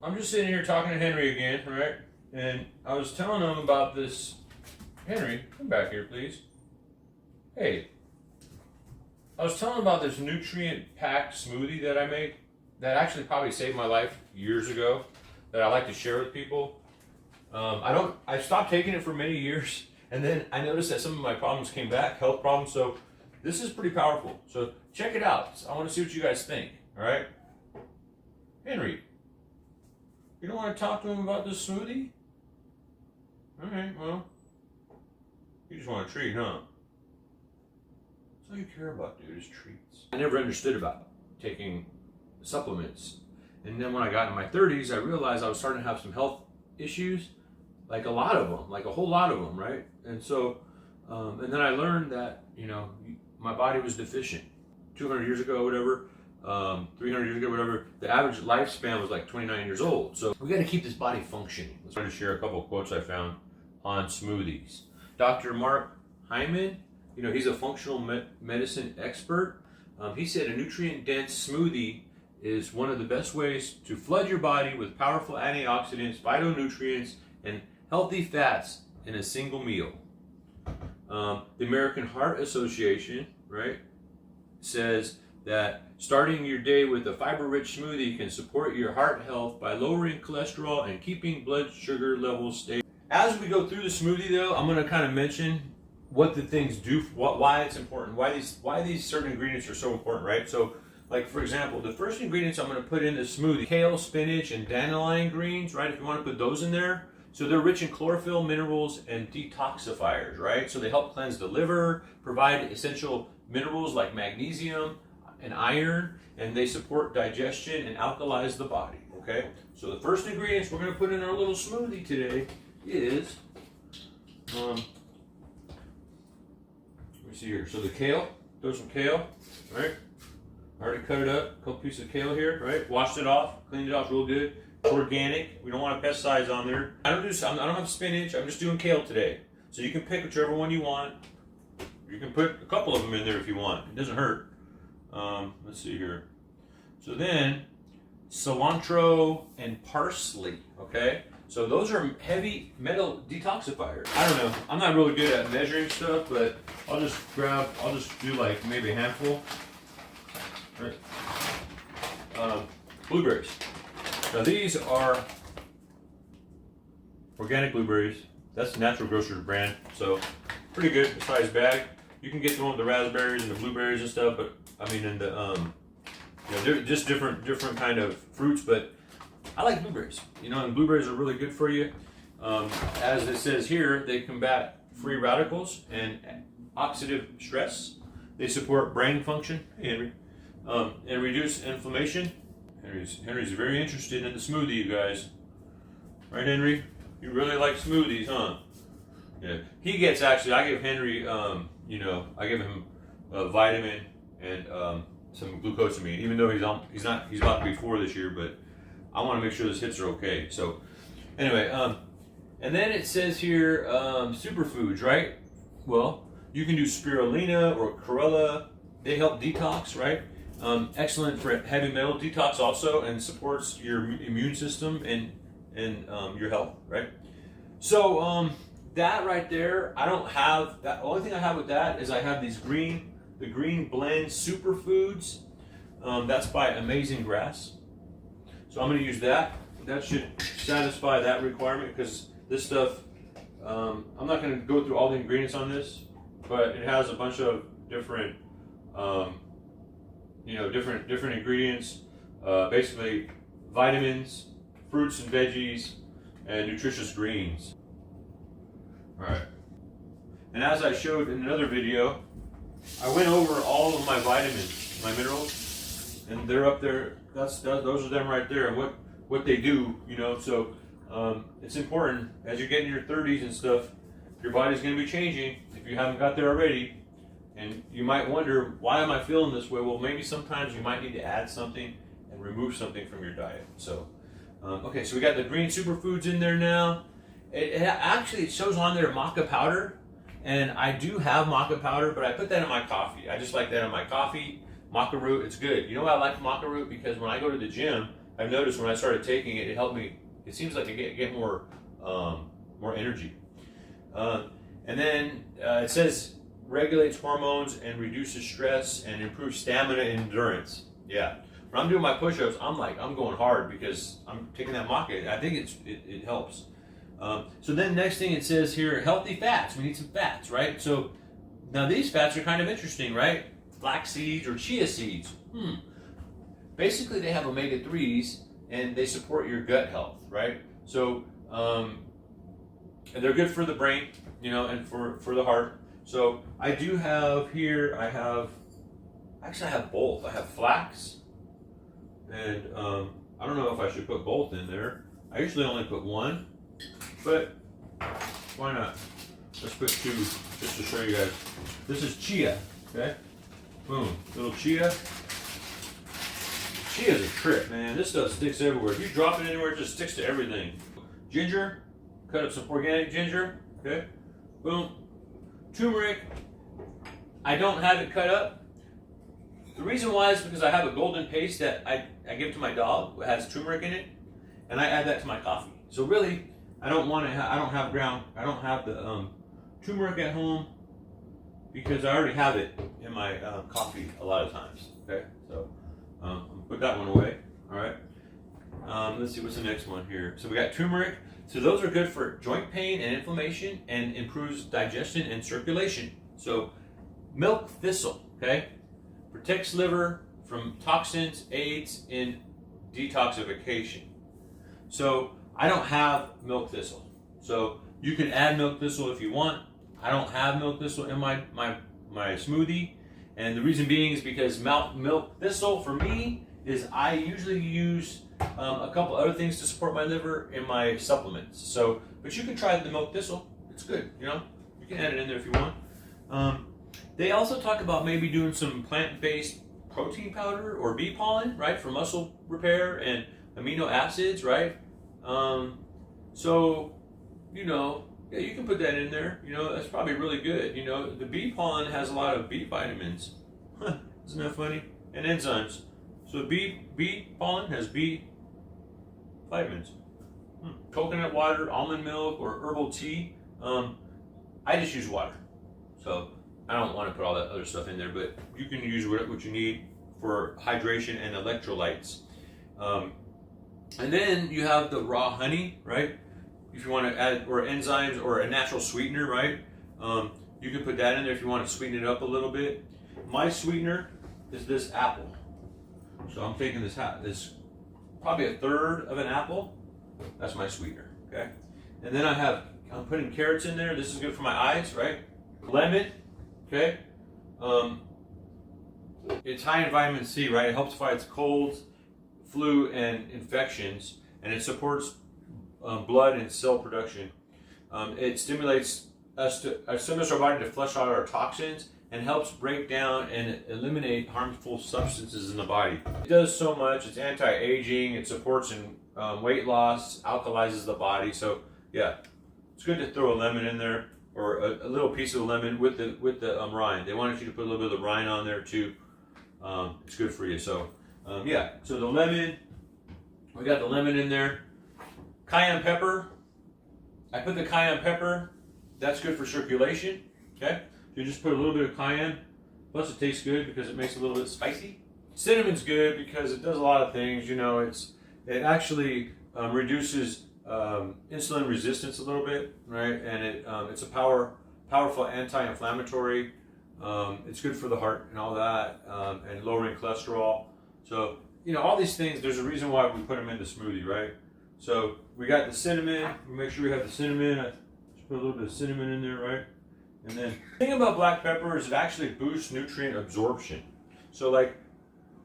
I'm just sitting here talking to Henry again, right? And I was telling him about this. Henry, come back here, please. Hey, I was telling him about this nutrient-packed smoothie that I make that actually probably saved my life years ago that I like to share with people. I stopped taking it for many years, and then I noticed that some of my problems came back, health problems. So this is pretty powerful. So check it out. I want to see what you guys think. All right, Henry. You don't want to talk to him about this smoothie? Alright, well, you just want a treat, huh? That's all you care about, dude, is treats. I never understood about taking supplements. And then when I got in my 30s, I realized I was starting to have some health issues, like a lot of them, like a whole lot of them, right? And so, and then I learned that, my body was deficient. 200 years ago, whatever, 300 years ago, whatever, the average lifespan was like 29 years old. So we got to keep this body functioning. Let's try to share a couple of quotes I found on smoothies. Dr. Mark Hyman, he's a functional medicine expert. He said a nutrient-dense smoothie is one of the best ways to flood your body with powerful antioxidants, phytonutrients, and healthy fats in a single meal. The American Heart Association, right, says that starting your day with a fiber-rich smoothie can support your heart health by lowering cholesterol and keeping blood sugar levels stable. As we go through the smoothie, though, I'm going to kind of mention what the things do, why it's important, why these certain ingredients are so important, right? So, like for example, the first ingredients I'm going to put in the smoothie: kale, spinach, and dandelion greens, right? If you want to put those in there, so they're rich in chlorophyll, minerals, and detoxifiers, right? So they help cleanse the liver, provide essential minerals like magnesium and iron, and they support digestion and alkalize the body, okay? So the first ingredients we're going to put in our little smoothie today is, let me see here. So the kale, throw some kale, right? I already cut it up, a couple pieces of kale here, right? Washed it off, cleaned it off real good. It's organic. We don't want pesticides on there. I don't have spinach. I'm just doing kale today. So you can pick whichever one you want. You can put a couple of them in there if you want. It doesn't hurt. Let's see here. So then, cilantro and parsley, okay? So those are heavy metal detoxifiers. I don't know. I'm not really good at measuring stuff, but I'll just do like maybe a handful. Right. Blueberries. Now these are organic blueberries. That's the Natural Grocers brand, so pretty good size bag. You can get the one with the raspberries and the blueberries and stuff, but I mean, in the they're just different kind of fruits. But I like blueberries, and blueberries are really good for you. As it says here, they combat free radicals and oxidative stress. They support brain function, Henry, and reduce inflammation. Henry's very interested in the smoothie, you guys. Right, Henry? You really like smoothies, huh? Yeah. He gets, actually, I give Henry, I give him a vitamin and some glucosamine, even though he's about to be 4 this year, but I want to make sure his hits are okay. So, anyway, and then it says here, superfoods, right? Well, you can do spirulina or chlorella. They help detox, right? Excellent for heavy metal detox also, and supports your immune system and your health, right? So that right there, I don't have that. The only thing I have with that is I have the green blend superfoods. That's by Amazing Grass. So I'm going to use that. That should satisfy that requirement, because this stuff, I'm not going to go through all the ingredients on this, but it has a bunch of different different ingredients, basically vitamins, fruits and veggies, and nutritious greens. All right. And as I showed in another video, I went over all of my vitamins, my minerals, and they're up there. Those are them right there, and what they do, So it's important as you get in your 30s and stuff. Your body's going to be changing if you haven't got there already. And you might wonder, why am I feeling this way? Well, maybe sometimes you might need to add something and remove something from your diet. So, okay, so we got the green superfoods in there now. It actually shows on there maca powder, and I do have maca powder, but I put that in my coffee. I just like that in my coffee. Maca root, it's good. You know why I like maca root? Because when I go to the gym, I've noticed when I started taking it, it helped me. It seems like I get more more energy. And then it says regulates hormones and reduces stress and improves stamina and endurance. Yeah. When I'm doing my push-ups, I'm going hard because I'm taking that maca. I think it helps. So then next thing it says here, healthy fats. We need some fats, right? So now these fats are kind of interesting, right? Flax seeds or chia seeds. Basically, they have omega-3s and they support your gut health, right? So and they're good for the brain, you know, and for the heart. So I do have here, I have both. I have flax, and I don't know if I should put both in there. I usually only put one, but why not? Let's put two just to show you guys. This is chia, okay? Boom, little chia. Chia's a trip, man. This stuff sticks everywhere. If you drop it anywhere, it just sticks to everything. Ginger, cut up some organic ginger, okay? Boom. Turmeric, I don't have it cut up. The reason why is because I have a golden paste that I give to my dog. It has turmeric in it, and I add that to my coffee. So really, I don't have the turmeric at home because I already have it in my coffee a lot of times. Okay, so put that one away. All right. Let's see what's the next one here. So we got turmeric. So those are good for joint pain and inflammation and improves digestion and circulation. So milk thistle, okay, protects liver from toxins, aids in detoxification. So I don't have milk thistle. So you can add milk thistle if you want. I don't have milk thistle in my smoothie. And the reason being is because milk thistle for me is I usually use a couple other things to support my liver in my supplements. So, but you can try the milk thistle. It's good, you know. You can add it in there if you want. They also talk about maybe doing some plant-based protein powder or bee pollen, right, for muscle repair and amino acids, right? So, you know, yeah, you can put that in there. You know, that's probably really good. You know, the bee pollen has a lot of B vitamins. Isn't that funny? And enzymes. So bee pollen has B vitamins. Coconut water, almond milk, or herbal tea. I just use water. So I don't want to put all that other stuff in there, but you can use what you need for hydration and electrolytes. And then you have the raw honey, right? If you want to add, or enzymes, or a natural sweetener, right? You can put that in there if you want to sweeten it up a little bit. My sweetener is this apple. So I'm taking this probably a third of an apple. That's my sweetener, okay? And then I'm putting carrots in there. This is good for my eyes, right? Lemon, okay? It's high in vitamin C, right? It helps fight colds, flu, and infections, and it supports blood and cell production. It stimulates our body to flush out our toxins and helps break down and eliminate harmful substances in the body. It does so much. It's anti-aging. It supports in weight loss, alkalizes the body. So yeah, it's good to throw a lemon in there, or a little piece of lemon with the rind. They wanted you to put a little bit of the rind on there too. It's good for you. So yeah, so the lemon, we got the lemon in there. Cayenne pepper, I put the cayenne pepper. That's good for circulation. Okay, you just put a little bit of cayenne. Plus, it tastes good because it makes it a little bit spicy. Cinnamon's good because it does a lot of things. You know, it actually reduces insulin resistance a little bit, right? And it's a powerful anti-inflammatory. It's good for the heart and all that, and lowering cholesterol. So you know, all these things. There's a reason why we put them in the smoothie, right? So we got the cinnamon. We make sure we have the cinnamon. I just put a little bit of cinnamon in there, right? And then the thing about black pepper is it actually boosts nutrient absorption. So like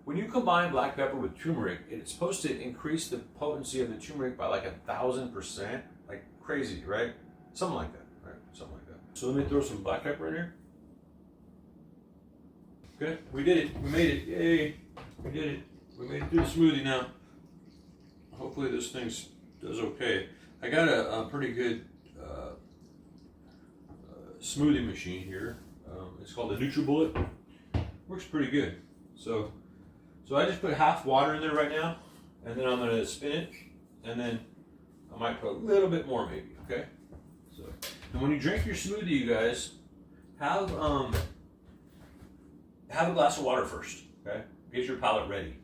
when you combine black pepper with turmeric, it's supposed to increase the potency of the turmeric by like 1,000%, like crazy, right? Something like that, right? Something like that. So let me throw some black pepper in here. Okay, we did it. We made it. Yay! We did it. We made it through the smoothie now. Hopefully this thing does okay. I got a pretty good smoothie machine here. It's called the NutriBullet. Works pretty good. So I just put half water in there right now. and then I'm gonna spin it, and then I might put a little bit more maybe, okay? So, and when you drink your smoothie, you guys, have a glass of water first, okay? Get your palate ready.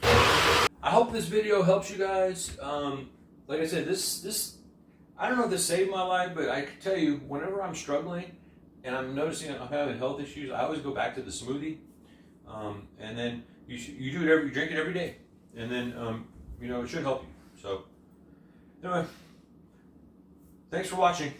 I hope this video helps you guys. Like I said, this I don't know if this saved my life, but I can tell you, whenever I'm struggling and I'm noticing I'm having health issues, I always go back to the smoothie, and then you drink it every day, and then you know, it should help you. So anyway, thanks for watching.